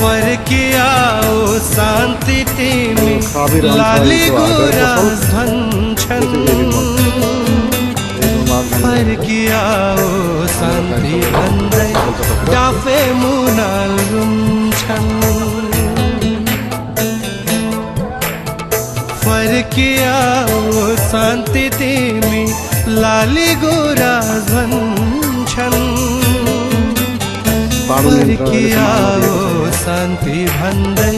फर्किआओ शान्ति तिमी लाली गुराँस भन्छन् फर्किआओ शान्ति भन्दै डाफे मुनाल रुन्छन् फर्किआओ शान्ति तिमी लाली गुराँस भन्छन् फर्किआओ शान्ति भन्दै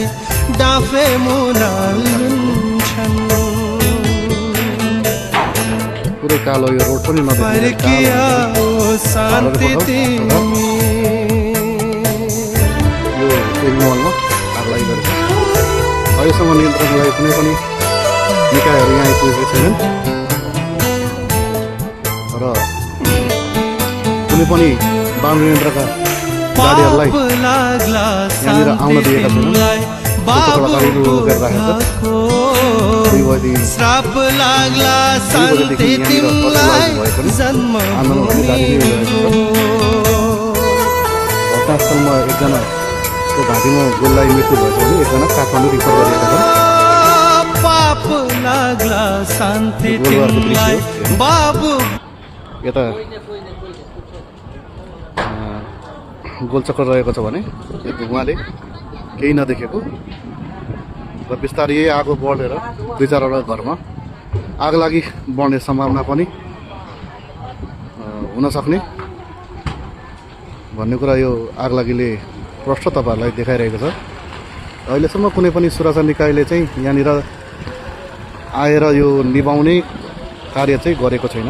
डाफे मुनाल रुन्छन् पुरै कालो यो रोड पनि फर्किआओ शान्ति तिमी यो मलमा आग लागिरहेको छ। अहिलेसम्म नियन्त्रणको लागि कुनै पनि निकायहरू यहाँ आइपुगेको छैनन् र कुनै पनि बाण यन्त्रका गाडीहरूलाई यहाँनिर आउन दिएका छैनन्। श्राप लाग्ला शान्ति तिमीलाई घटनास्थलमा एकजनाको घाँटीमा गोललाई मृत्यु भएको भने एकजना काठमाडौँ रिफर गरिएका छन्। पाप लाग्ला शान्ति तिमीलाई बाबु यता गोलचक्कर रहेको छ भने उहाँले केही नदेखेको र बिस्तारै यही आगो बढेर दुई चारवटा घरमा आग लागि बढ्ने सम्भावना पनि हुनसक्ने भन्ने कुरा यो आगलागीले प्रष्ट तपाईँहरूलाई देखाइरहेको छ। अहिलेसम्म कुनै पनि सुरक्षा निकायले चाहिँ यहाँनिर आएर यो निभाउने कार्य चाहिँ गरेको छैन।